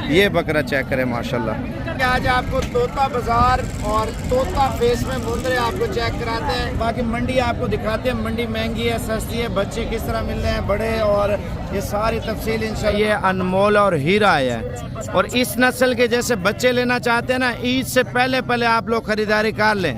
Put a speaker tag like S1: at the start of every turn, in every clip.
S1: ये बकरा चेक करें माशाल्लाह। आज आपको तोता बाजार और तोता फेस में मुंदरे आपको चेक कराते हैं। बाकी मंडी आपको दिखाते हैं, मंडी महंगी है सस्ती है, बच्चे किस तरह मिल रहे हैं बड़े, और ये सारी तफसील इंशाल्लाह। ये अनमोल और हीरा है, और इस नस्ल के जैसे बच्चे लेना चाहते हैं ना, ईद से पहले आप लोग खरीदारी कर लें।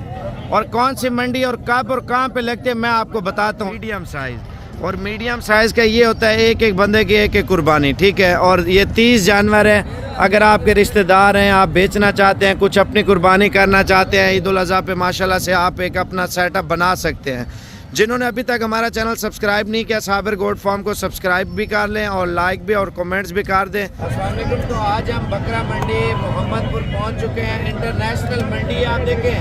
S1: और कौन सी मंडी और कब और कहाँ पे लगते हैं मैं आपको बताता हूँ। मीडियम साइज़, और मीडियम साइज़ का ये होता है एक एक बंदे की एक एक कुर्बानी, ठीक है। और ये 30 जानवर है। अगर आपके रिश्तेदार हैं, आप बेचना चाहते हैं, कुछ अपनी कुर्बानी करना चाहते हैं, ईद उल अज़हा पे माशाल्लाह से आप एक अपना सेटअप बना सकते हैं। जिन्होंने अभी तक हमारा चैनल सब्सक्राइब नहीं किया, साबिर गोट फार्म को सब्सक्राइब भी कर लें और लाइक भी और कमेंट्स भी कर दें। अस्सलाम वालेकुम। तो आज हम बकरा मंडी मोहम्मदपुर पहुंच चुके हैं। इंटरनेशनल मंडी आप देखें,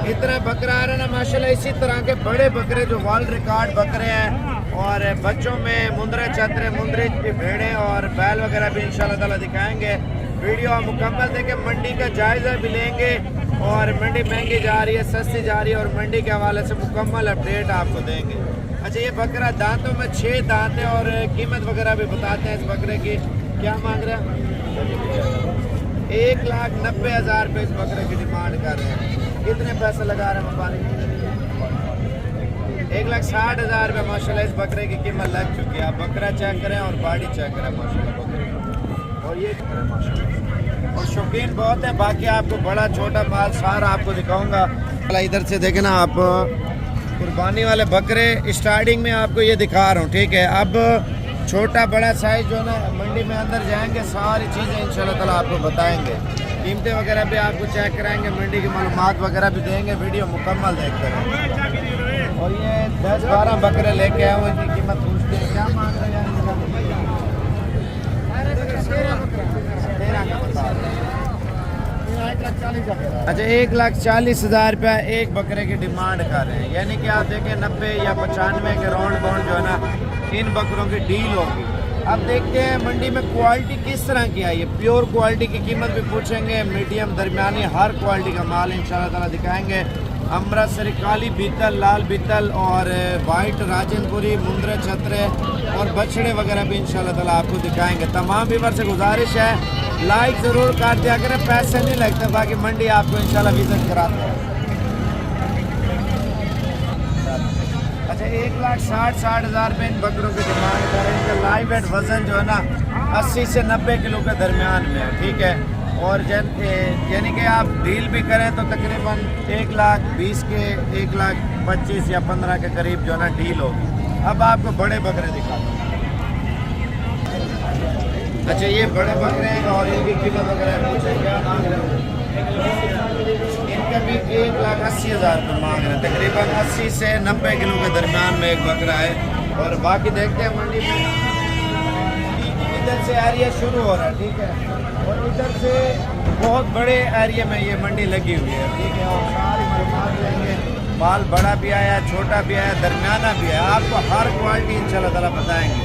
S1: इतना बकरा आ रहा है ना माशाल्लाह। इसी तरह के बड़े बकरे जो वर्ल्ड रिकॉर्ड बकरे हैं, और बच्चों में मुंदरे छतरे मुंदरे की भेड़ें और बैल वगैरह भी इंशाल्लाह ताला दिखाएंगे। वीडियो आप मुकम्मल देखें, मंडी का जायज़ा भी लेंगे। और मंडी महंगी जा रही है, सस्ती जा रही है, और मंडी के हवाले से मुकम्मल अपडेट आपको देंगे। अच्छा, ये बकरा दांतों में 6 दांत है, और कीमत वगैरह भी बताते हैं इस बकरे की। क्या मांग रहे हैं? 1,90,000 रुपये इस बकरे की डिमांड कर रहे हैं। कितने पैसे लगा रहे हैं व्यापारी? 1,60,000 रुपये माशाल्लाह इस बकरे की कीमत लग चुकी है। आप बकरा चेक करें और बॉडी चेक करें माशाल्लाह बकरे, और ये माशाल्लाह। और शौकीन बहुत है। बाकी आपको बड़ा छोटा माल सारा आपको दिखाऊंगा। इधर से देखें ना आप, कुर्बानी वाले बकरे स्टार्टिंग में आपको ये दिखा रहा हूँ, ठीक है। अब छोटा बड़ा साइज जो है ना, मंडी में अंदर जाएंगे सारी चीज़ें इंशाल्लाह ताला आपको बताएंगे। कीमतें वगैरह भी आपको चेक कराएंगे, मंडी की मालूमात वगैरह भी देंगे। वीडियो मुकम्मल देखते रहें। और ये 10-12 बकरे लेके आए हुए, इनकी कीमत पूछते हैं। क्या मांग रहे हैं? 13 का बता रहे हैं। अच्छा, 1,40,000 रुपया एक बकरे की डिमांड कर रहे हैं। यानी कि आप देखें 90 या 95 के राउंड बाउंड जो है ना, इन बकरों की डील होगी। अब देखते हैं मंडी में क्वालिटी किस तरह की आई है। प्योर क्वालिटी की कीमत भी पूछेंगे, मीडियम दरमियानी हर क्वालिटी का माल इंशाल्लाह ताला दिखाएंगे। अमृतसरी काली बीतल, लाल बीतल और वाइट राजनपुरी मुंदरे छतरे और बछड़े वगैरह भी इंशाल्लाह ताला आपको दिखाएंगे। तमाम व्यूअर से गुजारिश है, लाइक ज़रूर कर दिया करें, पैसे नहीं लगते। बाकी मंडी आपको इंशाल्लाह विजिट कराते हैं। अच्छा, 1,60,000 रुपये इन बकरों की डिमांड करें। इनका लाइव वेट वज़न जो है ना 80 से 90 किलो के दरमियान में है, ठीक है। और यानी कि आप डील भी करें तो तकरीबन 1,20,000 के 1,25,000 या 15 के करीब जो है ना डील होगी। अब आपको बड़े बकरे दिखाता हूँ। अच्छा, ये बड़े बकरे हैं और इनकी कीमत वगैरह पूछे क्या मांग रहे हैं? इनका भी 1,80,000 रुपये मांग रहे हैं। तकरीबन 80 से 90 किलो के दरमियान में एक बकरा है। और बाकी देखते हैं मंडी में इधर से एरिया शुरू हो रहा है, ठीक है। और इधर से बहुत बड़े एरिया में ये मंडी लगी हुई है, ठीक है। और सारी मालूमात लेंगे, माल बड़ा भी आया, छोटा भी आया, दरमियाना भी है। आपको हर क्वालिटी इंशाल्लाह ताला बताएंगे।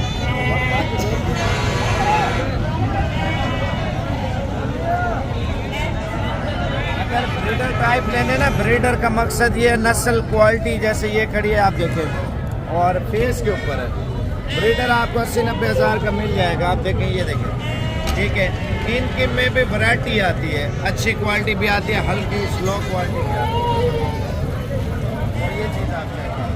S1: अगर ब्रीडर टाइप लेने ना, ब्रीडर का मकसद ये नस्ल क्वालिटी, जैसे ये खड़ी है आप देखें और फेस के ऊपर है। ब्रीडर आपको 80-90,000 का मिल जाएगा। आप देखें, ये देखें, ठीक है। इनके में भी वैरायटी आती है, अच्छी क्वालिटी भी आती है, हल्की स्लो क्वालिटी भी आती है। और ये चीज़ आप देखें,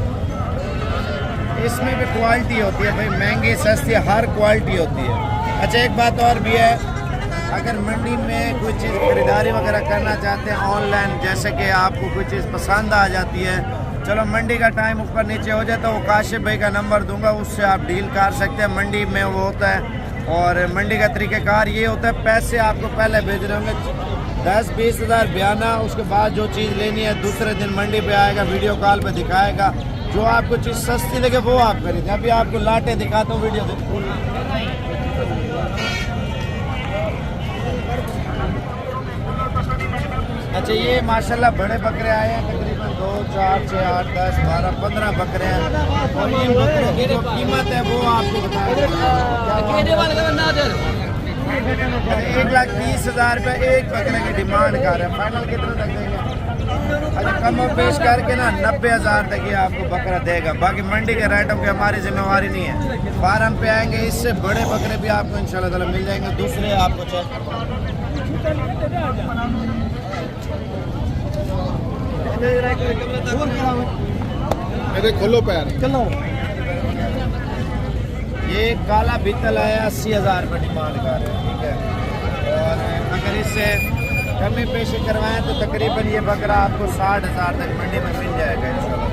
S1: इसमें भी क्वालिटी होती है भाई, महंगी सस्ती हर क्वालिटी होती है। अच्छा, एक बात और भी है, अगर मंडी में कोई चीज़ खरीदारी वगैरह करना चाहते हैं ऑनलाइन, जैसे कि आपको कोई चीज़ पसंद आ जाती है, चलो मंडी का टाइम ऊपर नीचे हो जाए तो वो काशिफ भाई का नंबर दूंगा, उससे आप डील कर सकते हैं। मंडी में वो होता है, और मंडी का तरीक़ेकार ये होता है, पैसे आपको पहले भेज रहे होंगे 10-20 हज़ार बयाना, उसके बाद जो चीज़ लेनी है दूसरे दिन मंडी पे आएगा, वीडियो कॉल पे दिखाएगा। जो आपको चीज़ सस्ती लगे वो आप खरीदें। अभी आपको लाटे दिखाता हूँ, वीडियो अच्छा, ये माशाल्लाह बड़े बकरे आए हैं, तकरीबन 2, 4, 6, 8, 10, 12, 15 बकरे हैं। और ये बकरे की जो कीमत है वो आपको बताएंगे। 1,30,000 रुपये एक बकरे की डिमांड कर रहे हैं। फाइनल कितने तक देंगे? अच्छा कम और पेश करके ना 90,000 तक ये आपको बकरा देगा। बाकी मंडी के रेटों की हमारी जिम्मेवारी नहीं है। फार्म पे आएंगे, इससे बड़े बकरे भी आपको इंशाल्लाह ताला मिल जाएंगे। दूसरे आपको चेक
S2: खोलो पैर चलो।
S1: ये काला बीतल है 80,000 रुपये डिमांड कर रहे हैं, ठीक है। और अगर इससे कमी पेशी करवाएं तो तकरीबन ये बकरा आपको 60,000 तक मंडी में मिल जाएगा इंशाल्लाह।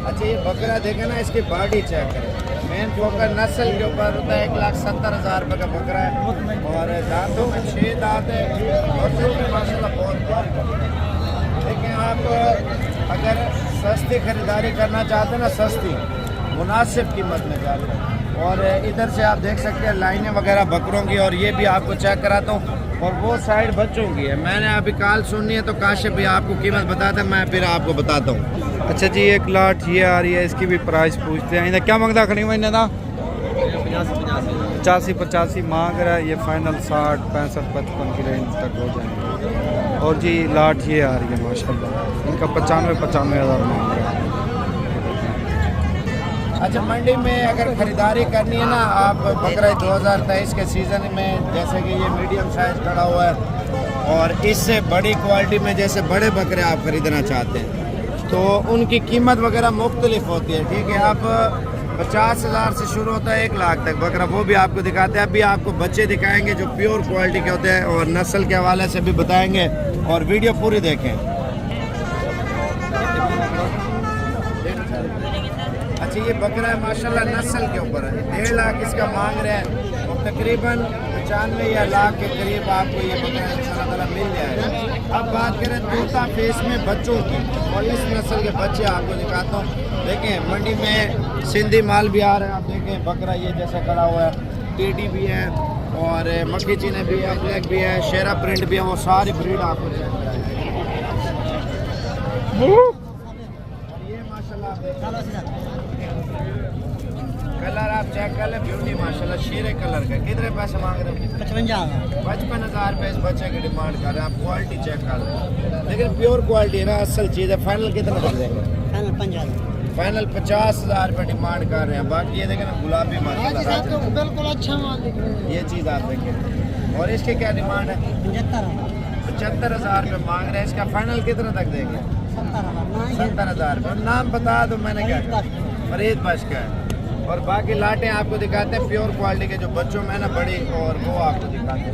S1: अच्छा ये बकरा देखें ना, इसकी बॉडी चेक करें। मेन फोकस नस्ल के ऊपर होता है। 1,70,000 रुपये का बकरा है और दांतों में 6 दांत है और दिल में माशाल्लाह बहुत बार। लेकिन आप अगर सस्ती खरीदारी करना चाहते हैं ना, सस्ती मुनासिब कीमत में जाते हैं। और इधर से आप देख सकते हैं लाइनें वगैरह बकरों की, और ये भी आपको चेक कराता हूँ। और वो साइड बच्चों की है। मैंने अभी कॉल सुननी है तो काशिफ भी आपको कीमत बताता है, मैं फिर आपको बताता हूँ।
S2: अच्छा जी, एक लाट ये आ रही है, इसकी भी प्राइस पूछते हैं। इन्हें क्या मांगता खड़ी हुआ इन्हें ना 85 मांग रहा है। ये फाइनल 60, 65, 55 की रेंज तक हो जाएंगे। और जी लाट ये आ रही है माशाल्लाह, इनका 95,000 मांग रहा है।
S1: अच्छा मंडी में अगर ख़रीदारी करनी है ना, आप बकरा 2023 के सीज़न में, जैसे कि ये मीडियम साइज़ खड़ा हुआ है और इससे बड़ी क्वालिटी में जैसे बड़े बकरे आप ख़रीदना चाहते हैं तो उनकी कीमत वगैरह मुख्तलिफ होती है, ठीक है। आप 50,000 से शुरू होता है 1 लाख तक बकरा, वो भी आपको दिखाते हैं। अभी आपको बच्चे दिखाएंगे जो प्योर क्वालिटी के होते हैं और नस्ल के हवाले से भी बताएंगे, और वीडियो पूरी देखें। अच्छा ये बकरा है माशाल्लाह नस्ल के ऊपर है। 1.5 लाख इसका मांग रहे हैं और तकरीबन 95 या लाख के करीब आपको ये बकरा इंशाल्लाह ताला मिल जाएगा। अब बात करें तोता फेस में बच्चों की, और इस नस्ल के बच्चे आपको दिखाता हूँ। देखें मंडी में सिंधी माल भी आ रहा है। आप देखें बकरा ये जैसे खड़ा हुआ है, टीटी भी है और मक्खी चीने भी है, ब्लैक भी है, शेरा प्रिंट भी है, वो सारी ब्रीड आपको चेक कराएंगे। ये माशाल्लाह कलर आप चेक कर ले, ब्यूटी माशाल्लाह शेरे कलर का। कितने पैसे मांग रहे हैं? 55,000 रुपये इस बच्चे की डिमांड कर रहे हैं। आप क्वालिटी चेक कर लें, लेकिन प्योर क्वालिटी है ना, असल चीज़ है। फाइनल कितना कर देंगे? फाइनल 50,000 रुपये डिमांड कर रहे हैं। बाकी ये देखें ना गुलाबी माशाल्लाह
S3: बिल्कुल अच्छा माल दिख रहा है।
S1: ये चीज़ आप देखें। और इसकी क्या डिमांड है? 75,000 रुपये मांग रहे हैं। इसका फाइनल कितना तक देंगे? 70,000 रुपये। नाम बता दो, मैंने क्या फरीद बश का है। और बाकी लाटें आपको दिखाते हैं प्योर क्वालिटी के जो बच्चों में ना बड़ी, और वो आपको दिखाते हैं।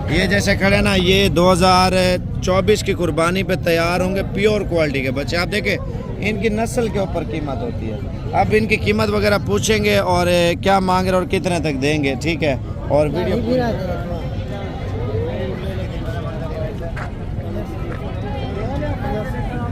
S1: ये जैसे खड़े ना, ये 2024 की कुर्बानी पे तैयार होंगे, प्योर क्वालिटी के बच्चे। आप देखें इनकी नस्ल के ऊपर कीमत होती है। अब इनकी कीमत वगैरह पूछेंगे और क्या मांग रहे और कितने तक देंगे, ठीक है। और वीडियो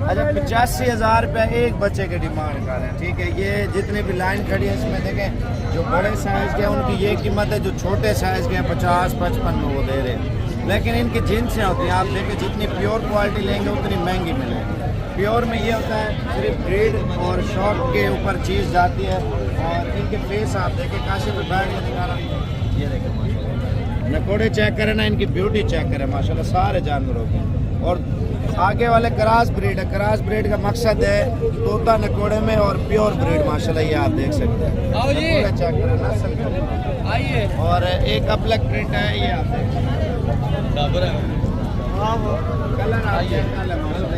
S1: अच्छा 85,000 रुपये एक बच्चे के डिमांड कर रहे हैं, ठीक है। ये जितनी भी लाइन खड़ी है इसमें देखें, जो बड़े साइज़ के हैं उनकी ये कीमत है, जो छोटे साइज़ के हैं 50-55 में वो दे रहे हैं। लेकिन इनकी जिनसें होती हैं, आप देखें जितनी प्योर क्वालिटी लेंगे उतनी महंगी मिलेगी। प्योर में ये होता है सिर्फ ब्रीड और शौक के ऊपर चीज़ जाती है। और इनके फेस आप देखें, काशी में बैठ के दिखा रहा, ये देखें माशाल्लाह। नकोड़े चेक करें ना, इनकी ब्यूटी चेक करें माशाल्लाह सारे जानवरों की। और आगे वाले क्रॉस ब्रीड है। क्रॉस ब्रीड का मकसद है तोता नकोड़े में, और प्योर ब्रीड माशाल्लाह ये आप देख सकते हैं। चेक करें नस्ल, और एक अपलक प्रिंट है, ये आप देख सकते हैं। कलर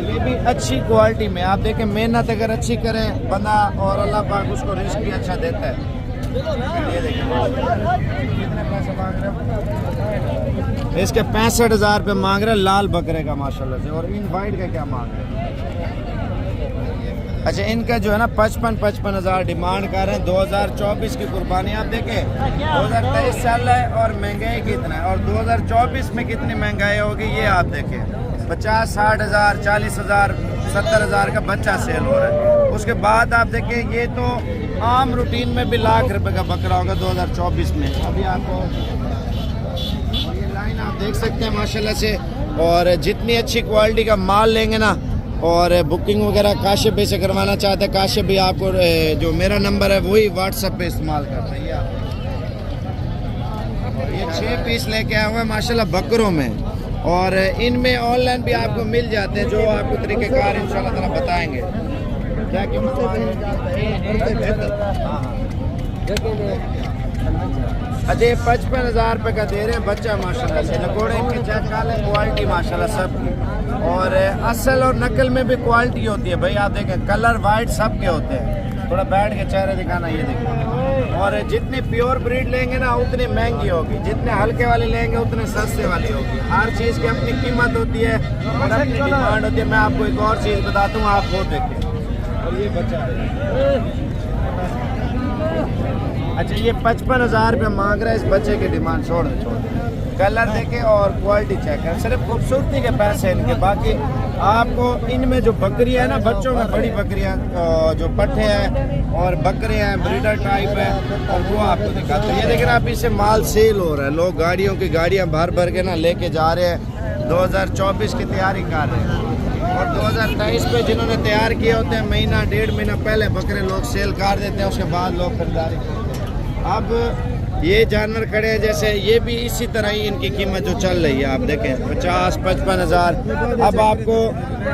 S1: ये भी अच्छी क्वालिटी में। आप देखें मेहनत अगर अच्छी करें बंदा, और अल्लाह पाक उसको रिस्क भी अच्छा देता है। ये देखें कितने पैसे मांग रहे हैं? इसके 65,000 रुपये मांग रहे हैं लाल बकरे का माशाल्लाह से। और इन वाइट का क्या मांग रहे हैं? अच्छा इनका जो है ना 55,000 डिमांड कर रहे हैं। 2024 की कुर्बानी आप देखें, 2023 साल है और महंगाई कितना है, और 2024 में कितनी महंगाई होगी ये आप देखें। 50-60,000, 40,000, 70,000 का बच्चा सेल हो रहा है। उसके बाद आप देखें ये तो आम रूटीन में भी लाख रुपए का बकरा होगा 2024 में। अभी आपको ये लाइन आप देख सकते हैं माशाल्लाह से। और जितनी अच्छी क्वालिटी का माल लेंगे ना, और बुकिंग वगैरह काशिफ भाई से करवाना चाहते हैं, काशिफ भाई आपको जो मेरा नंबर है वही व्हाट्सएप पे इस्तेमाल करते हैं। ये 6 पीस लेके आया हुआ है माशाल्लाह बकरों में, और इनमें ऑनलाइन भी आपको मिल जाते हैं, जो आपको तरीक़ेकार इंशाल्लाह ताला बताएंगे। क्या कीमत है? अजय 55,000 रुपये का दे रहे हैं बच्चा माशाल्लाह से। नकोड़े इनके चेक कर लें, क्वालिटी माशाल्लाह सब की, और असल और नकल में भी क्वालिटी होती है भाई। आप देखें कलर वाइट सब के होते हैं। थोड़ा बैठ के चेहरे दिखाना, ये देखो। और जितनी प्योर ब्रीड लेंगे ना उतनी महंगी होगी, जितने हल्के वाले लेंगे उतने सस्ते वाली होगी। हर चीज़ की अपनी कीमत होती है और अपनी डिमांड होती है। मैं आपको एक और चीज़ बताता हूँ, आप वो देखें। और ये बच्चा अच्छा, ये 55,000 रुपये मांग रहा है इस बच्चे की डिमांड। छोड़ कलर देखे और क्वालिटी चेक करें, सिर्फ खूबसूरती के पैसे इनके। बाकी आपको इनमें जो बकरियां है ना, बच्चों में बड़ी बकरियां जो पट्टे हैं और बकरे हैं ब्रीडर टाइप है, और वो आपको दिखाते हैं। ये देखें आप, इससे माल सेल हो रहा है, लोग गाड़ियों की गाड़ियां भर भर के ना लेके जा रहे हैं। 2024 की तैयारी कर रहे हैं, और 2023 पे जिन्होंने तैयार किए होते हैं महीना 1.5 महीना पहले बकरे लोग सेल कर देते हैं, उसके बाद लोग खरीदारी करते हैं। अब ये जानवर खड़े हैं, जैसे ये भी इसी तरह ही इनकी कीमत जो चल रही है आप देखें 50-55,000। अब आपको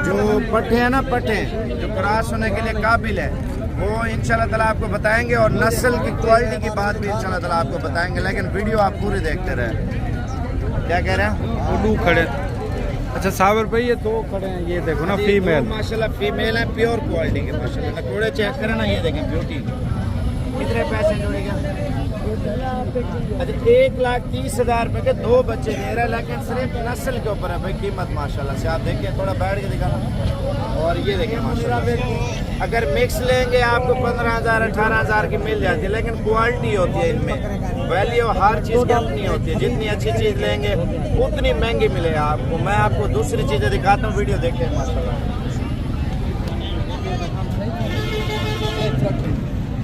S1: जो पट्टे हैं ना, पट्टे जो क्रॉस होने के लिए काबिल है, वो इंशाल्लाह ताला आपको बताएंगे, और नस्ल की क्वालिटी की बात भी इंशाल्लाह ताला आपको बताएंगे। लेकिन वीडियो आप पूरी देखते रहे। क्या कह रहे हैं?
S2: उल्लू खड़े। अच्छा साबर भाई, ये 2 खड़े हैं, ये देखो ना फीमेल
S1: माशाल्लाह फीमेल है, प्योर क्वालिटी के माशाल्लाह। नकोड़े चेक करें ना, ये देखें ब्यूटी। कितने पैसे जोड़ेगा? अच्छा 1,30,000 रुपये के 2 बच्चे दे रहे हैं, लेकिन सिर्फ नस्ल के ऊपर है भाई कीमत माशाल्लाह से। आप देखिए, थोड़ा बैठ के दिखाना। और ये देखिए माशाल्लाह, अगर मिक्स लेंगे आपको 15,000-18,000 की मिल जाती है, लेकिन क्वालिटी होती है इनमें, वैल्यू हर चीज़ की अपनी होती है। जितनी अच्छी चीज़ लेंगे उतनी महंगी मिलेगी आपको। मैं आपको दूसरी चीज़ें दिखाता हूँ, वीडियो देखें माशाल्लाह।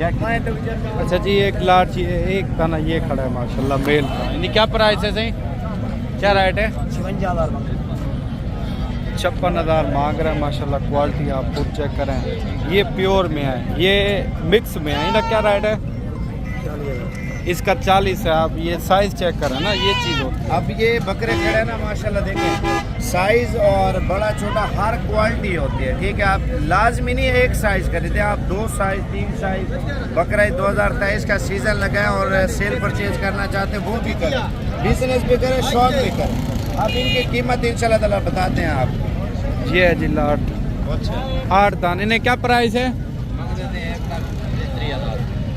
S2: अच्छा जी, एक लाट जी, एक दाना ये खड़ा है माशाल्लाह मेल का। इनकी क्या प्राइस है सही? क्या रेट है? 56,000 मांग रहा है माशाल्लाह। क्वालिटी आप खुद चेक करें, ये प्योर में है, ये मिक्स में है। इनका क्या रेट है? इसका 40 है। आप ये साइज चेक करें ना, ये चीज़ होती है।
S1: अब ये बकरे खड़े हैं ना माशाल्लाह, देखें साइज और बड़ा छोटा हर क्वालिटी होती है, ठीक है। आप लाजमी नहीं एक साइज खरीदे, आप 2 साइज 3 साइज। बकरा 2023 का सीज़न लगा है और सेल परचेज करना चाहते हैं वो भी करें, बिजनेस भी करें, शौक भी करें। अब इनकी कीमत इंशाल्लाह ताला बताते हैं आप।
S2: ये है जी लाट 8 दाने। इन्हें क्या प्राइस है?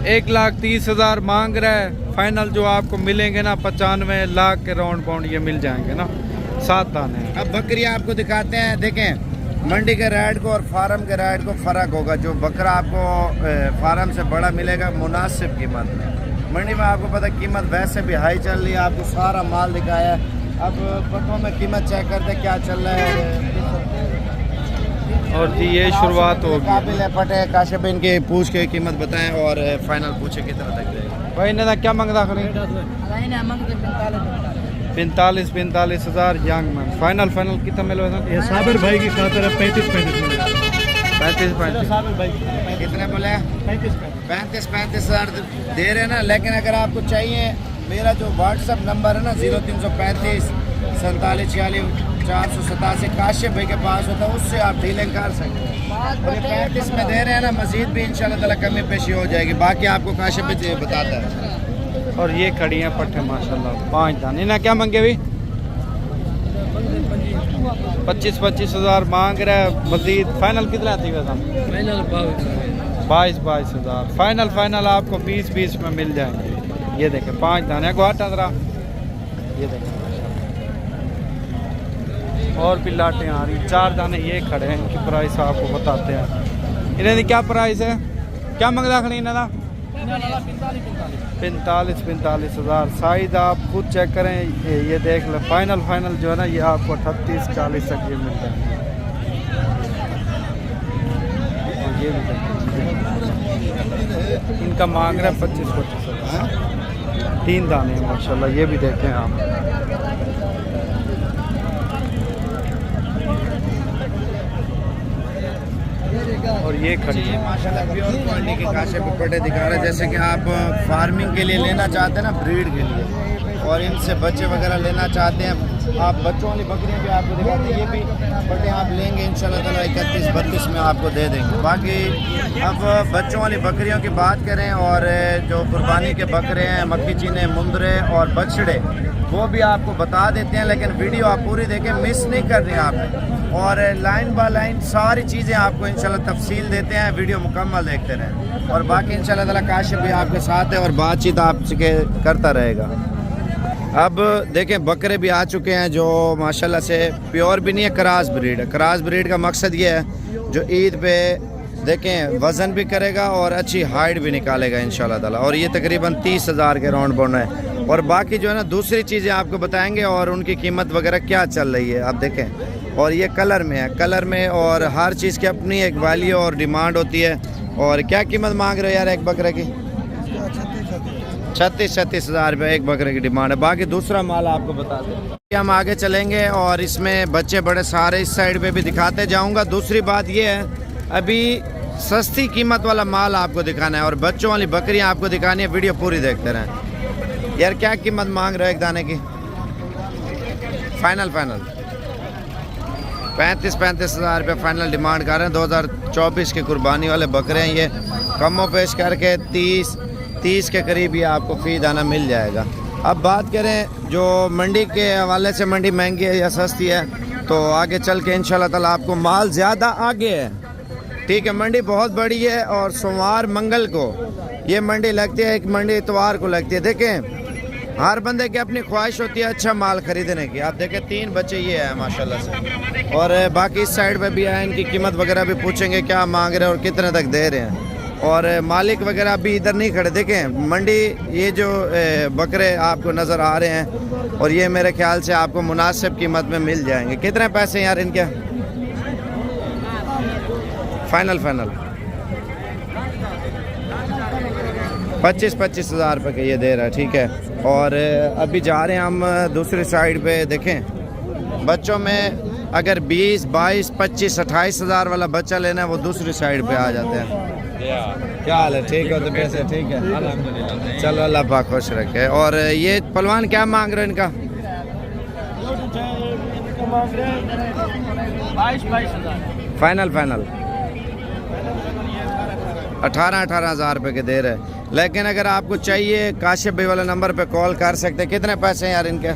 S2: 1,30,000 मांग रहा है। फाइनल जो आपको मिलेंगे ना 95 लाख के राउंड पाउंड ये मिल जाएंगे ना। 7 दाने।
S1: अब बकरियां आपको दिखाते हैं, देखें मंडी के रेट को और फार्म के रेट को फ़र्क होगा। जो बकरा आपको फार्म से बड़ा मिलेगा मुनासिब कीमत में, मंडी में आपको पता कीमत वैसे भी हाई चल रही है। आपको सारा माल दिखाया है। अब पटों में कीमत चेक करते क्या चल रहा है।
S2: और जी ये शुरुआत होगी।
S1: काबिल है पटे काशिफ, इनके पूछ के कीमत बताएं और फाइनल पूछे कितना तक जाएगा।
S2: भाई इन्हें क्या मंगता करें? 45,000 यंग मैन। फाइनल कितना मिलो?
S3: ये साबिर भाई की खातिर 35,000 मिलेगा।
S2: 35,000
S1: कितने बोले? 35,000 दे रहे ना। लेकिन अगर आपको चाहिए, मेरा जो व्हाट्सअप नंबर है ना 0335 47 46 487 काशिफ भाई के पास होता है, उससे आप डीलिंग कर सकते हैं। और 35 में दे रहे हैं ना, मजीद भी इंशाल्लाह ताला कमी पेशी हो जाएगी। बाकी आपको काशिफ भाई बताता है।
S2: और ये खड़ी हैं पट्टे माशाल्लाह 5 दाने। इन्हें क्या मांगे भाई? 25,000 मांग रहा है। मजीद फाइनल कितना आती है? 22,000 फाइनल आपको 20 में मिल जाएंगे। ये देखें 5 दाने गुआटा जरा, ये देखें और भी लाटें आ रही। 4 दाने ये खड़े हैं। इनकी प्राइस आपको बताते हैं। इन्हें क्या प्राइस है? क्या मंगता खड़ी इन्हें? 45,000 साइज आप खुद चेक करें, ये देख लें। फाइनल जो है ना, ये आपको 38-40 तक ये मिल जाएगा। और ये भी इनका मांग रहा है 25,000। 3 दाने हैं माशाल्लाह। ये भी देखें आप। और ये खड़ी
S1: ये माशाल्लाह प्योर क्वालिटी के काशिफ दुपट्टे दिखा रहे हैं। जैसे कि आप फार्मिंग के लिए लेना चाहते हैं ना, ब्रीड के लिए, और इनसे बच्चे वगैरह लेना चाहते हैं आप, बच्चों वाली बकरियाँ भी आपको दिखाते हैं। ये भी बटे आप लेंगे इंशाल्लाह ताला 31-32 में आपको दे देंगे। बाकी अब बच्चों वाली बकरियों की बात करें, और जो कुर्बानी के बकरे हैं, मक्खी चीने, मुंदरे और बछड़े, वो भी आपको बता देते हैं। लेकिन वीडियो आप पूरी देखें, मिस नहीं कर रहे आपने, और लाइन बाय लाइन सारी चीज़ें आपको इंशाल्लाह तफसील देते हैं। वीडियो मुकम्मल देखते रहें, और बाकी इंशाल्लाह ताला काशिफ भी आपके साथ है और बातचीत आपसे करता रहेगा। अब देखें बकरे भी आ चुके हैं जो माशाल्लाह से प्योर भी नहीं है, क्रॉस ब्रीड है। क्रॉस ब्रीड का मकसद ये है जो ईद पे देखें वज़न भी करेगा और अच्छी हाइट भी निकालेगा इंशाल्लाह ताला। और ये तकरीबन 30,000 के राउंड बन रहे हैं। और बाकी जो है ना दूसरी चीज़ें आपको बताएंगे और उनकी कीमत वगैरह क्या चल रही है आप देखें। और ये कलर में है, कलर में, और हर चीज़ की अपनी एक वैल्यू और डिमांड होती है। और क्या कीमत मांग रहे हो यार एक बकरे की? 36-36 हज़ार रुपये एक बकरे की डिमांड है। बाकी दूसरा माल आपको बता दें। हम आगे चलेंगे और इसमें बच्चे बड़े सारे इस साइड पे भी दिखाते जाऊंगा। दूसरी बात ये है, अभी सस्ती कीमत वाला माल आपको दिखाना है और बच्चों वाली बकरियां आपको दिखानी है। वीडियो पूरी देखते रहें। यार क्या कीमत मांग रहे हो एक दाने की? फाइनल 35 हज़ार रुपये फाइनल डिमांड कर रहे हैं। 2024 के कुर्बानी वाले बकरे हैं ये। कमो पेश करके 30 के करीब ये आपको फी दाना मिल जाएगा। अब बात करें जो मंडी के हवाले से, मंडी महंगी है या सस्ती है, तो आगे चल के इंशाल्लाह ताला आपको माल ज़्यादा आगे है। ठीक है, मंडी बहुत बड़ी है और सोमवार मंगल को ये मंडी लगती है, एक मंडी इतवार को लगती है। देखें हर बंदे की अपनी ख्वाहिश होती है अच्छा माल खरीदने की। आप देखें 3 बच्चे ये हैं माशाल्लाह से, और बाकी इस साइड पे भी है। इनकी कीमत वगैरह भी पूछेंगे क्या मांग रहे हैं और कितने तक दे रहे हैं। और मालिक वगैरह अभी इधर नहीं खड़े। देखें मंडी, ये जो बकरे आपको नज़र आ रहे हैं और ये मेरे ख्याल से आपको मुनासिब कीमत में मिल जाएंगे। कितने पैसे यार इनके? फाइनल 25 हज़ार रुपये के ये दे रहा है। ठीक है, और अभी जा रहे हैं हम दूसरी साइड पे। देखें बच्चों में अगर 20, 22, 25, 28 हज़ार वाला बच्चा लेना है वो दूसरी साइड पे आ जाते हैं। क्या हाल है? ठीक है, तो पैसे ठीक है अल्हम्दुलिल्लाह। चलो अल्लाह पाक खुश रखे। और ये पहलवान क्या मांग रहे हैं इनका? 22 फाइनल 18 हज़ार रुपये के दे रहे हैं। लेकिन अगर आपको चाहिए काशिफ भाई वाले नंबर पे कॉल कर सकते हैं। कितने पैसे हैं यार इनके?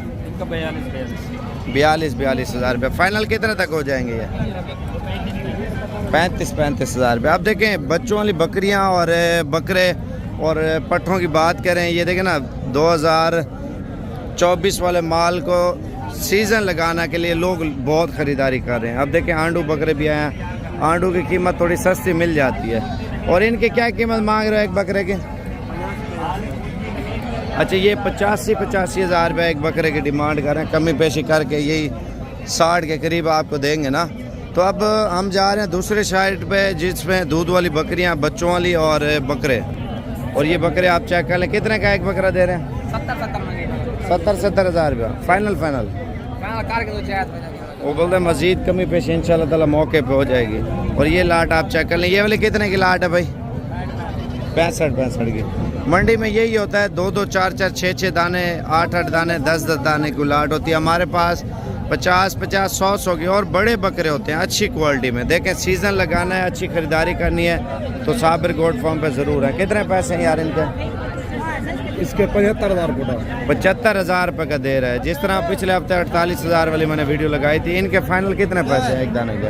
S1: 42 हज़ार रुपये। फाइनल कितने तक हो जाएंगे ये? 35 हज़ार रुपये। अब देखें बच्चों वाली बकरियां और बकरे और पट्ठों की बात करें, ये देखें ना 2024 वाले माल को सीज़न लगाना के लिए लोग बहुत ख़रीदारी कर रहे हैं। अब देखें आंडू बकरे भी आए हैं, आंडू की कीमत थोड़ी सस्ती मिल जाती है। और इनकी क्या कीमत मांग रहे हो एक बकरे की? अच्छा, ये 85 हज़ार रुपये एक बकरे की डिमांड कर रहे हैं। कमी पेशी करके यही 60 के करीब आपको देंगे ना। तो अब हम जा रहे हैं दूसरे साइड पे जिसमें दूध वाली बकरियां, बच्चों वाली और बकरे। और ये बकरे आप चेक कर लें कितने का एक बकरा दे रहे हैं? 70 हज़ार रुपया फाइनल। वो बोलते हैं मज़ीद कमी पेशी इंशाल्लाह ताला मौके पे हो जाएगी। और ये लाट आप चेक कर लें, ये वाले कितने की लाट है भाई? 65 की। मंडी में यही होता है, 2-2, 4-4, 6-6 दाने, 8-8 दाने, 10-10 दाने की लाट होती है। हमारे पास 50-50, 100-100 की और बड़े बकरे होते हैं अच्छी क्वालिटी में। देखें सीज़न लगाना है, अच्छी ख़रीदारी करनी है तो साबिर गोट फार्म पे ज़रूर है। कितने पैसे हैं यार इनके?
S3: इसके
S1: 75 हज़ार रुपये का दे रहा है। जिस तरह पिछले हफ्ते 48 हज़ार वाली मैंने वीडियो लगाई थी, इनके फाइनल कितने पैसे हैं एक दाने के?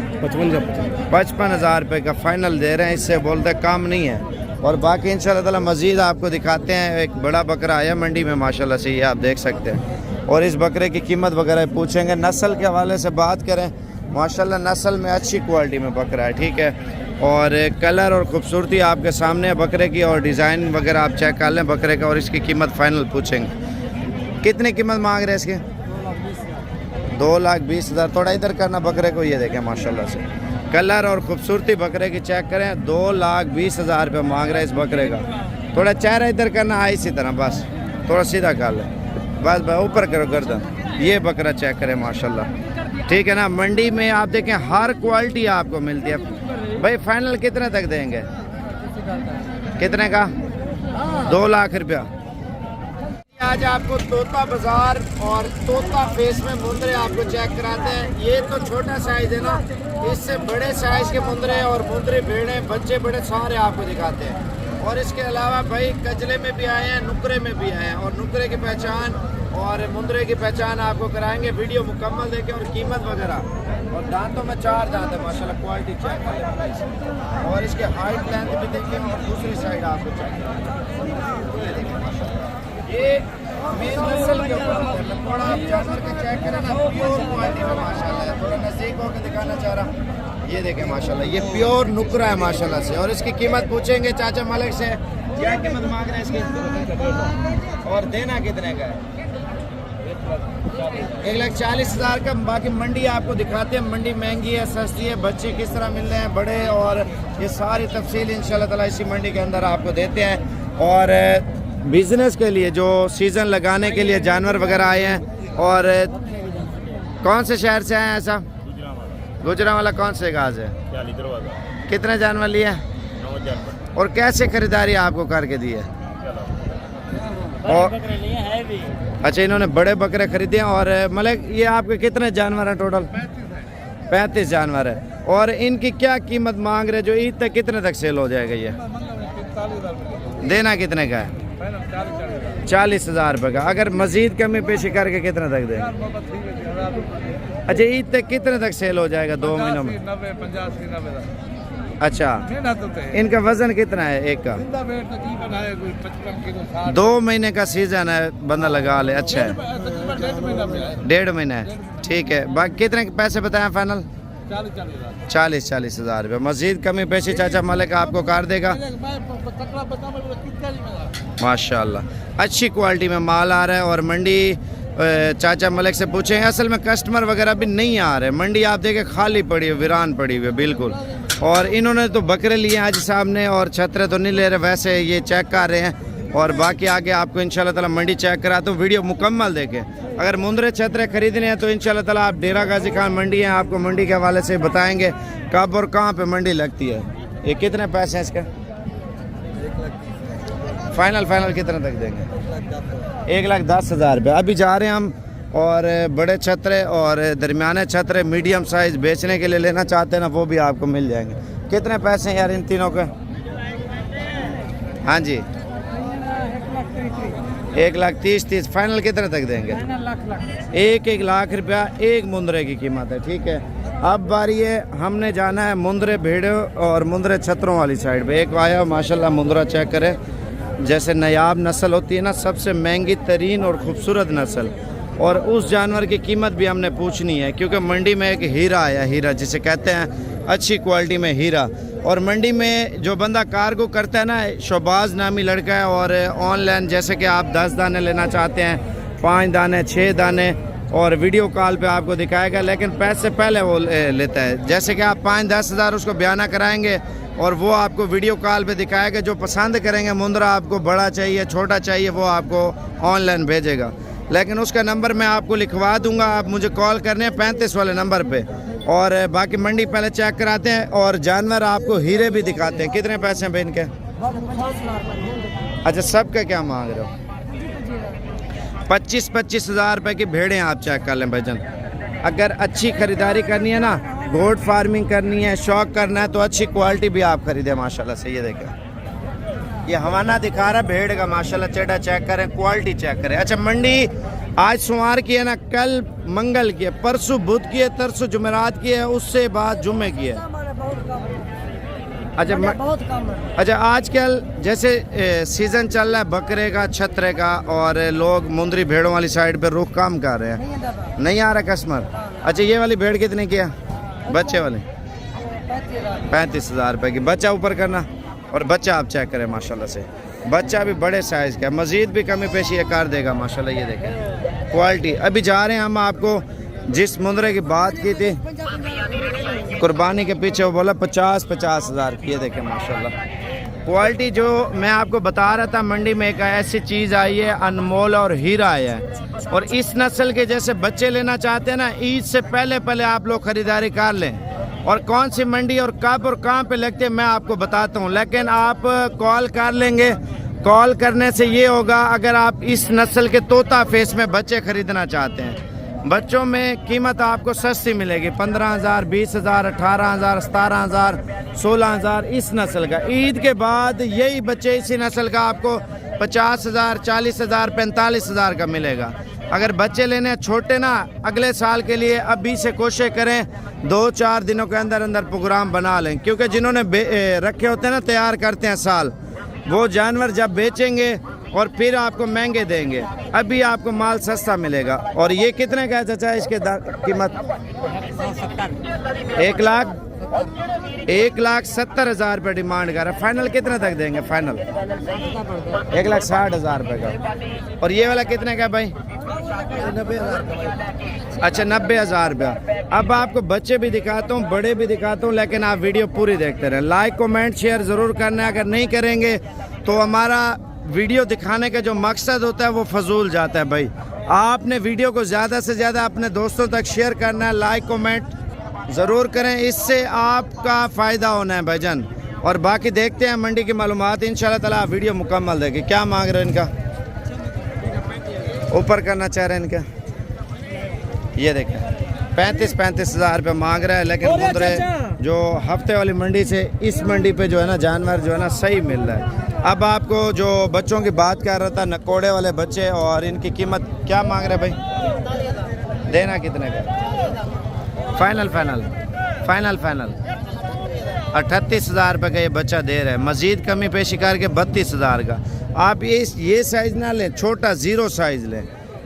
S1: 55 हज़ार रुपये का फाइनल दे रहे हैं। इससे बोलते काम नहीं है। और बाकी इंशाल्लाह ताला मज़ीद आपको दिखाते हैं। एक बड़ा बकरा आया मंडी में माशाल्लाह से, ये आप देख सकते हैं। और इस बकरे की कीमत वगैरह पूछेंगे। नस्ल के हवाले से बात करें, माशाल्लाह नस्ल में अच्छी क्वालिटी में बकरा है। ठीक है, और कलर और ख़ूबसूरती आपके सामने है बकरे की, और डिज़ाइन वगैरह आप चेक कर लें बकरे का। और इसकी कीमत फ़ाइनल पूछेंगे। कितनी कीमत मांग रहे हैं इसके? 2,20,000 हज़ार। थोड़ा इधर करना बकरे को, ये देखें माशाल्लाह से कलर और ख़ूबसूरती बकरे की चेक करें। 2,20,000 हज़ार रुपये मांग रहे हैं इस बकरे का। थोड़ा चेहरा इधर करना है इसी तरह, बस थोड़ा सीधा कर लें, बस ऊपर करो गर्दन। ये बकरा चेक करें माशाल्लाह। ठीक है ना, मंडी में आप देखें हर क्वालिटी आपको मिलती है। भाई फाइनल कितने तक देंगे? कितने का? 2 लाख रुपया। आज आपको तोता बाजार और तोता फेस में मुंदरे आपको चेक कराते हैं। ये तो छोटा साइज है ना, इससे बड़े साइज के मुंदरे और मुंदरे भेड़े बच्चे बड़े सारे आपको दिखाते हैं। और इसके अलावा भाई कजले में भी आए हैं, नुकरे में भी आए हैं, और नुकरे की पहचान और मुंदरे की पहचान आपको कराएंगे वीडियो मुकम्मल देखें और कीमत वगैरह। और दांतों में 4 दांत है माशाल्लाह, क्वालिटी चेक करें। और इसके हाइट लेंथ भी देखें और दूसरी साइड आपको चेक करें। ये मेन नस्ल के ऊपर होता है। थोड़ा आप जानवर के चेक करें ना, प्योर क्वालिटी में माशाल्लाह। थोड़ा नज़दीक होकर दिखाना चाह रहा, ये देखें माशाल्लाह, ये प्योर नुकरा है माशाल्लाह से। और इसकी कीमत पूछेंगे चाचा मलिक से, क्या कीमत मांग रहे हैं इसकी और देना कितने का है? 1,40,000 का। बाकी मंडी आपको दिखाते हैं, मंडी महंगी है सस्ती है, बच्चे किस तरह मिल रहे हैं बड़े, और ये सारी तफसील इंशाल्लाह ताला इसी मंडी के अंदर आपको देते हैं। और बिजनेस के लिए जो सीज़न लगाने के लिए जानवर वगैरह आए हैं। और कौन से शहर से आए हैं? ऐसा गुजरांवाला कौन से गाज है? कितने जानवर लिए?
S4: 9 जानवर।
S1: और कैसे खरीदारी आपको करके दी है? और अच्छा, इन्होंने बड़े बकरे खरीदे हैं। और मलिक ये आपके कितने जानवर हैं टोटल? 35 जानवर है। और इनकी क्या कीमत मांग रहे जो ईद तक कितने तक सेल हो जाएगा? ये देना कितने का है? 40,000 रुपये का। अगर मजीद कमी पेशी करके कितने तक देंगे? अच्छा, ईद तक कितने तक सेल हो जाएगा? 2 महीनों में?
S4: 90
S1: अच्छा, इनका वजन कितना है एक का? 2 महीने का सीजन है, बंदा लगा ले। अच्छा है, 1.5 महीना है, ठीक है। बाकी कितने पैसे बताएं फाइनल? 40,000 रुपये। मजीद कमी पेशी चाचा मलिक आपको कर देगा माशाल्लाह। अच्छी क्वालिटी में माल आ रहा है। और मंडी चाचा मलिक से पूछें, असल में कस्टमर वगैरह भी नहीं आ रहे। मंडी आप देखें खाली पड़ी है, वीरान पड़ी हुई है बिल्कुल। और इन्होंने तो बकरे लिए आज साहब ने, और छतरे तो नहीं ले रहे, वैसे ये चेक कर रहे हैं। और बाकी आगे आपको इंशाल्लाह ताला मंडी चेक कराता हूँ, वीडियो मुकम्मल देखें। अगर मुंदरे छतरे खरीदने हैं तो इंशाल्लाह ताला आप डेरा गाजी खान मंडी है, आपको मंडी के हवाले से बताएंगे कब और कहाँ पे मंडी लगती है। ये कितने पैसे हैं इसके? फाइनल कितने तक देंगे? 1,10,000 रुपये। अभी जा रहे हैं हम। और बड़े छतरे और दरमियाने छतरे मीडियम साइज़ बेचने के लिए लेना चाहते हैं ना, वो भी आपको मिल जाएंगे। कितने पैसे हैं यार इन तीनों के? हाँ जी, 1,30,000। फाइनल कितने तक देंगे? 1 लाख रुपया एक मुंदरे की कीमत है, ठीक है। अब बारी है, हमने जाना है मुंदरे भेड़े और मुंदरे छतरों वाली साइड पे। एक आया माशाल्लाह मुंदरा, चेक करें, जैसे नायाब नस्ल होती है ना, सबसे महंगी तरीन और ख़ूबसूरत नस्ल। और उस जानवर की कीमत भी हमने पूछनी है, क्योंकि मंडी में एक हीरा आया, हीरा जिसे कहते हैं अच्छी क्वालिटी में हीरा। और मंडी में जो बंदा कार्गो करता है ना, शोबाज नामी लड़का है। और ऑनलाइन जैसे कि आप 10 दाने लेना चाहते हैं, 5 दाने, 6 दाने, और वीडियो कॉल पे आपको दिखाएगा, लेकिन पैसे पहले वो लेता है। जैसे कि आप 5-10 हज़ार उसको बयाना कराएंगे और वो आपको वीडियो कॉल पे दिखाएगा। जो पसंद करेंगे मुंदरा, आपको बड़ा चाहिए छोटा चाहिए, वो आपको ऑनलाइन भेजेगा। लेकिन उसका नंबर मैं आपको लिखवा दूंगा, आप मुझे कॉल करने हैं 35 वाले नंबर पे। और बाकी मंडी पहले चेक कराते हैं और जानवर आपको हीरे भी दिखाते हैं। कितने पैसे हैं भाई इनके? अच्छा, सबका क्या मांग रहे हो? 25-25 हज़ार रुपये की भेड़ें आप चेक कर लें भाईजान। अगर अच्छी ख़रीदारी करनी है ना, गोट फार्मिंग करनी है, शौक करना है, तो अच्छी क्वालिटी भी आप खरीदें माशाल्लाह से। ये देखें, ये हवाना दिखा रहा है भेड़ का माशाल्लाह। चेटा चेक करें, क्वालिटी चेक करें। अच्छा, मंडी आज सोमवार की है ना, कल मंगल की है, परसों बुध की है, तरसों जुमेरात की है, उससे बाद जुम्मे की है। अच्छा, बहुत कम है। अच्छा, आजकल जैसे सीज़न चल रहा है बकरे का, छतरे का, और लोग मुंदरी भेड़ों वाली साइड पे रुख कम कर रहे हैं, नहीं आ रहा कस्टमर। अच्छा, ये वाली भेड़ कितने की है? बच्चे वाली 35,000 रुपये की। बच्चा ऊपर करना, और बच्चा आप चेक करें माशाल्लाह से, बच्चा भी बड़े साइज़ का। मज़ीद भी कमी पेशी ये कर देगा माशाल्लाह। ये देखें क्वालिटी। अभी जा रहे हैं हम, आपको जिस मुंदरे की बात की थी कुर्बानी के पीछे, वो बोला 50-50 हज़ार की। ये देखें माशाल्लाह क्वालिटी। जो मैं आपको बता रहा था, मंडी में एक ऐसी चीज़ आई है, अनमोल और हीरा आया है। और इस नस्ल के जैसे बच्चे लेना चाहते हैं ना, ईद से पहले आप लोग ख़रीदारी कर लें। और कौन सी मंडी और कब और कहाँ पे लगते हैं मैं आपको बताता हूँ। लेकिन आप कॉल कर लेंगे, कॉल करने से ये होगा, अगर आप इस नस्ल के तोता फेस में बच्चे खरीदना चाहते हैं, बच्चों में कीमत आपको सस्ती मिलेगी, 15,000, 20,000, 18,000, 17,000, 16,000 इस नस्ल का। ईद के बाद यही बच्चे इसी नस्ल का आपको 50,000, 40,000, 45,000 का मिलेगा। अगर बच्चे लेने छोटे ना, अगले साल के लिए अभी से कोशिश करें 2-4 दिनों के अंदर अंदर प्रोग्राम बना लें, क्योंकि जिन्होंने रखे होते हैं ना, तैयार करते हैं साल, वो जानवर जब बेचेंगे और फिर आपको महंगे देंगे। अभी आपको माल सस्ता मिलेगा। और ये कितने का है चाचा इसके कीमत? 1,70,000 रुपये डिमांड कर रहा है। फाइनल कितने तक देंगे? फाइनल 1,60,000 रुपये का। और ये वाला कितने का भाई? 90,000। अच्छा, 90,000 रुपया। अब आपको बच्चे भी दिखाता हूँ, बड़े भी दिखाता हूँ, लेकिन आप वीडियो पूरी देखते रहें। लाइक कमेंट शेयर ज़रूर करना है, अगर नहीं करेंगे तो हमारा वीडियो दिखाने का जो मकसद होता है वो फजूल जाता है भाई। आपने वीडियो को ज़्यादा से ज़्यादा अपने दोस्तों तक शेयर करना है, लाइक कमेंट ज़रूर करें, इससे आपका फ़ायदा होना है भाईजान। और बाकी देखते हैं मंडी की मालूमात इंशाल्लाह ताला, वीडियो मुकम्मल देखें। क्या मांग रहे हैं इनका? ऊपर करना चाह रहे हैं इनका, ये देखें 35,000 रुपये मांग रहा है। लेकिन मुंद्रे जो हफ्ते वाली मंडी से इस मंडी पे जो है ना, जानवर जो है ना सही मिल रहा है। अब आपको जो बच्चों की बात कर रहा था, नकोड़े वाले बच्चे, और इनकी कीमत क्या मांग रहे भाई? देना कितने का? फाइनल 38,000 रुपये का ये बच्चा दे रहा है। मज़ीद कमी पेशी करके 32,000 का। आप ये साइज़ ना लें, छोटा ज़ीरो साइज़ लें।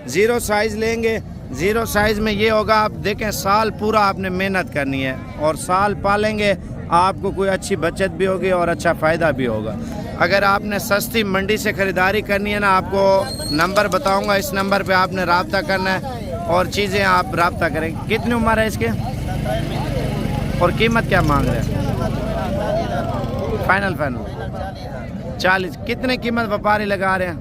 S1: ज़ीरो साइज़ लेंगे, ज़ीरो साइज़ में ये होगा, आप देखें साल पूरा आपने मेहनत करनी है, और साल पालेंगे आपको कोई अच्छी बचत भी होगी और अच्छा फ़ायदा भी होगा। अगर आपने सस्ती मंडी से ख़रीदारी करनी है ना, आपको नंबर बताऊंगा, इस नंबर पे आपने रब्ता करना है और चीज़ें आप रब्ता करेंगे। कितनी उम्र है इसके और कीमत क्या मांग रहे हैं? फाइनल 40। कितने कीमत व्यापारी लगा रहे हैं?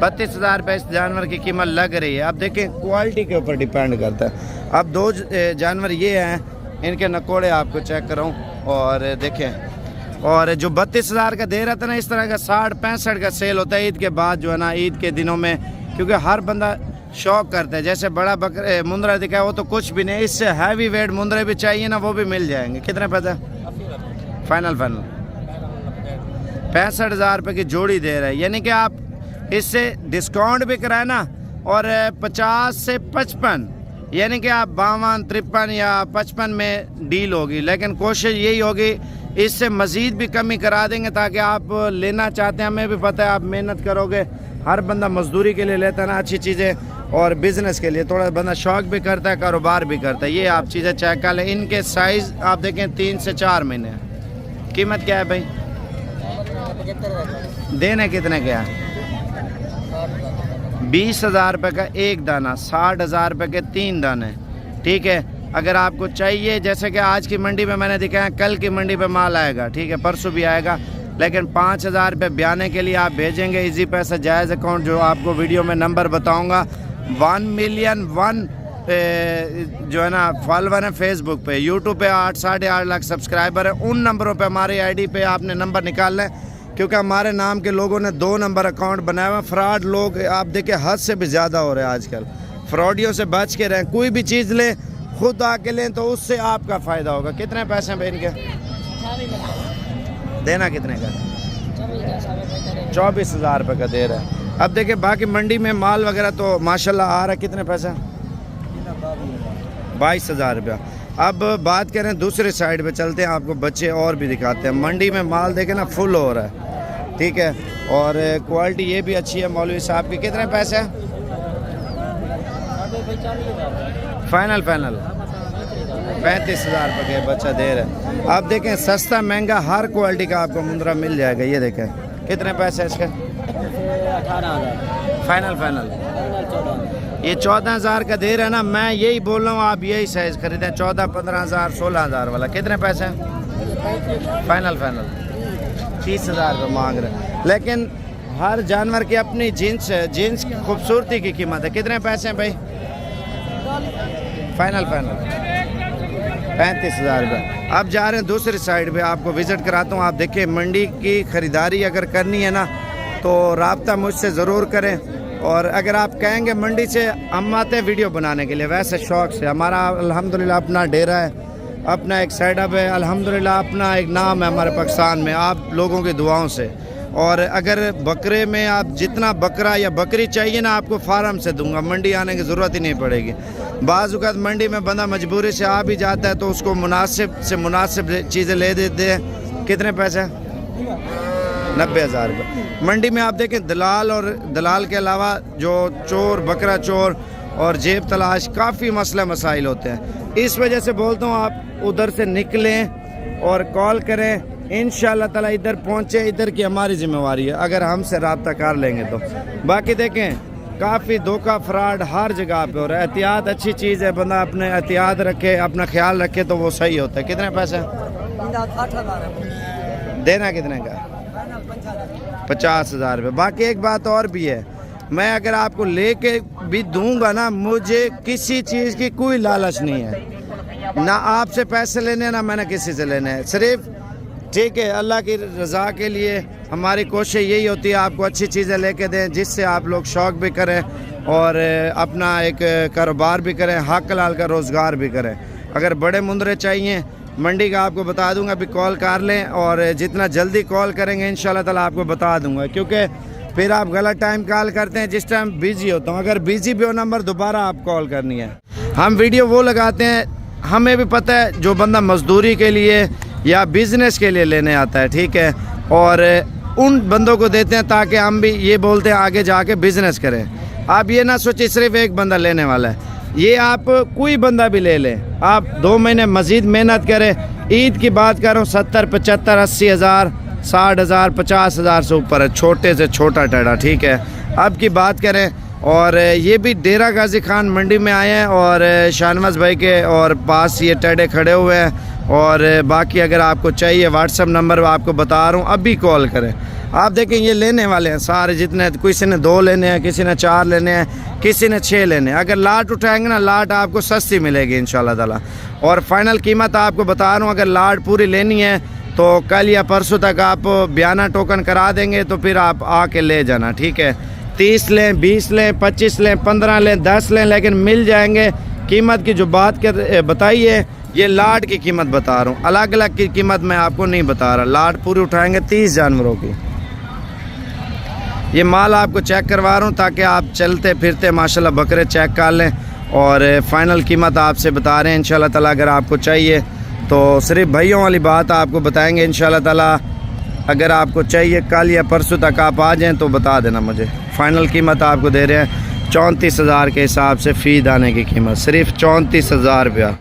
S1: 32,000 रुपये इस जानवर की कीमत लग रही है। अब देखें क्वालिटी के ऊपर डिपेंड करता है। अब दो जानवर ये हैं, इनके नकोड़े आपको चेक कराऊँ और देखें। और जो 32,000 का दे रहा था ना, इस तरह का 60-65 का सेल होता है ईद के बाद जो है ना, ईद के दिनों में, क्योंकि हर बंदा शौक करता है। जैसे बड़ा बकरे मुंद्रा दिखाया वो तो कुछ भी नहीं, इससे हैवी वेट मुंद्रे भी चाहिए ना, वो भी मिल जाएंगे। कितने पैसा? फाइनल 65,000 रुपये की जोड़ी दे रहा है। यानी कि आप इससे डिस्काउंट भी कराए ना, और 50 से 55, यानी कि आप 52, 53 या 55 में डील होगी। लेकिन कोशिश यही होगी इससे मज़ीद भी कमी करा देंगे, ताकि आप लेना चाहते हैं, हमें भी पता है आप मेहनत करोगे। हर बंदा मजदूरी के लिए लेता है ना अच्छी चीज़ें, और बिज़नेस के लिए थोड़ा बंदा शौक भी करता है, कारोबार भी करता है। ये आप चीज़ें चेक कर लें। इनके साइज़ आप देखें 3 से 4 महीने। कीमत क्या है भाई? देने कितने क्या? 20,000 रुपये का एक दाना, 60,000 रुपये के 3 दाने। ठीक है, अगर आपको चाहिए, जैसे कि आज की मंडी में मैंने दिखाया, कल की मंडी पे माल आएगा, ठीक है, परसों भी आएगा, लेकिन 5,000 रुपये ब्याने के लिए आप भेजेंगे इजी पैसा जायज़ अकाउंट, जो आपको वीडियो में नंबर बताऊंगा। 1 मिलियन 1 जो है ना फॉलोवर है फेसबुक पे, यूट्यूब पे 8-8.5 लाख सब्सक्राइबर है। उन नंबरों पे हमारी आईडी पे आपने नंबर निकालना है, क्योंकि हमारे नाम के लोगों ने 2 नंबर अकाउंट बनाया हुआ। फ्रॉड लोग आप देखें हद से भी ज़्यादा हो रहे हैं आजकल। फ्रॉडियों से बच के रहें। कोई भी चीज़ लें, खुद आके लें, तो उससे आपका फ़ायदा होगा। कितने पैसे हैं इनके? देना कितने का? 24,000 रुपये का दे रहा है। अब देखिए बाकी मंडी में माल वगैरह तो माशाल्लाह आ रहा है। कितने पैसा? 22,000 रुपया। अब बात करें दूसरे साइड पे चलते हैं, आपको बच्चे और भी दिखाते हैं। मंडी में माल देखे ना फुल हो रहा है, ठीक है, और क्वालिटी ये भी अच्छी है। मौलवी साहब के कितने पैसे हैं? फाइनल 35,000 रुपये का बच्चा दे रहा है। आप देखें सस्ता महंगा हर क्वालिटी का आपको मुंद्रा मिल जाएगा। ये देखें कितने पैसे इसके?
S3: 18,000।
S1: फाइनल ये 14,000 का दे रहा है ना। मैं यही बोल रहा हूँ आप यही साइज़ खरीदें, 14, 15,000, 16,000 वाला। कितने पैसे हैं? फाइनल 30,000 रुपये मांग रहे हैं। लेकिन हर जानवर की अपनी जीन्स है, जीन्स की खूबसूरती की कीमत है। कितने पैसे हैं भाई? फाइनल 35,000 रुपये। अब जा रहे हैं दूसरी साइड पे, आपको विज़िट कराता हूँ। आप देखिए मंडी की ख़रीदारी अगर करनी है ना तो रब्ता मुझसे ज़रूर करें। और अगर आप कहेंगे मंडी से, हम आते हैं वीडियो बनाने के लिए वैसे शौक़ से। हमारा अल्हम्दुलिल्लाह अपना डेरा है, अपना एक सेटअप है, अल्हम्दुलिल्लाह अपना एक नाम है हमारे पाकिस्तान में, आप लोगों की दुआओं से। और अगर बकरे में आप जितना बकरा या बकरी चाहिए ना आपको फार्म से दूंगा, मंडी आने की ज़रूरत ही नहीं पड़ेगी। बाज़ औक़ात मंडी में बंदा मजबूरी से आ भी जाता है तो उसको मुनासिब से मुनासिब चीज़ें ले देते हैं। कितने पैसे? 90,000 रुपये। मंडी में आप देखें दलाल, और दलाल के अलावा जो चोर, बकरा चोर और जेब तलाश, काफ़ी मसला मसाइल होते हैं। इस वजह से बोलता हूँ आप उधर से निकलें और कॉल करें, इंशाअल्लाह ताला इधर पहुँचे। इधर की हमारी ज़िम्मेवारी है अगर हमसे रब्ता कर लेंगे तो। बाकी देखें काफ़ी धोखा फ्रॉड हर जगह पे हो रहा है। एहतियात अच्छी चीज़ है, बंदा अपने एहतियात रखे, अपना ख्याल रखे तो वो सही होता है। कितने पैसे देना? कितने का? 50,000 रुपये। बाकी एक बात और भी है, मैं अगर आपको लेके भी दूंगा ना, मुझे किसी चीज़ की कोई लालच नहीं है, ना आपसे पैसे लेने हैं ना मैंने किसी से लेने हैं। सिर्फ ठीक है अल्लाह की रज़ा के लिए हमारी कोशिश यही होती है आपको अच्छी चीज़ें लेके दें जिससे आप लोग शौक़ भी करें और अपना एक कारोबार भी करें, हक हलाल का रोज़गार भी करें। अगर बड़े मुंदरे चाहिए मंडी का आपको बता दूंगा, अभी कॉल कर लें और जितना जल्दी कॉल करेंगे इंशाल्लाह ताला आपको बता दूंगा, क्योंकि फिर आप गलत टाइम कॉल करते हैं जिस टाइम बिजी होता हूँ। अगर बिजी भी हो नंबर दोबारा आप कॉल करनी है। हम वीडियो वो लगाते हैं, हमें भी पता है जो बंदा मजदूरी के लिए या बिज़नेस के लिए लेने आता है, ठीक है, और उन बंदों को देते हैं ताकि हम भी ये बोलते हैं आगे जाके बिज़नेस करें। आप ये ना सोचिए सिर्फ एक बंदा लेने वाला है, ये आप कोई बंदा भी ले लें, आप 2 महीने मज़ीद मेहनत करें। ईद की बात कर रहा हूँ 70, 75, 80 हज़ार, 60 हज़ार, 50 हज़ार से ऊपर है, छोटे से छोटा टेढ़ा, ठीक है। अब की बात करें, और ये भी डेरा गाजी खान मंडी में आए हैं और शाहनवाज भाई के और पास ये टेढ़े खड़े हुए हैं। और बाकी अगर आपको चाहिए व्हाट्सअप नंबर आपको बता रहा हूँ, अभी कॉल करें। आप देखें ये लेने वाले हैं सारे जितने, किसी ने 2 लेने हैं, किसी ने 4 लेने हैं, किसी ने 6 लेने हैं। अगर लाट उठाएंगे ना लाट आपको सस्ती मिलेगी इंशाल्लाह ताला। और फाइनल कीमत आपको बता रहा हूँ, अगर लाट पूरी लेनी है तो कल या परसों तक आप बयाना टोकन करा देंगे तो फिर आप आके ले जाना, ठीक है। 30 लें, 20 लें, 25 लें, 15 लें, 10 लें, लेकिन मिल जाएंगे। कीमत की जो बात कर बताई है ये लाट की कीमत बता रहा हूँ, अलग अलग की कीमत मैं आपको नहीं बता रहा। लाट पूरी उठाएंगे 30 जानवरों की। ये माल आपको चेक करवा रहा हूँ ताकि आप चलते फिरते माशाल्लाह बकरे चेक कर लें। और फाइनल कीमत आपसे बता रहे हैं इंशाल्लाह ताला। अगर आपको चाहिए तो सिर्फ भाइयों वाली बात आपको बताएंगे इंशाल्लाह ताला। अगर आपको चाहिए कल या परसों तक आप आ जाएँ तो बता देना मुझे। फ़ाइनल कीमत आपको दे रहे हैं 34,000 के हिसाब से फ़ी दाने की कीमत, सिर्फ 34,000 रुपया।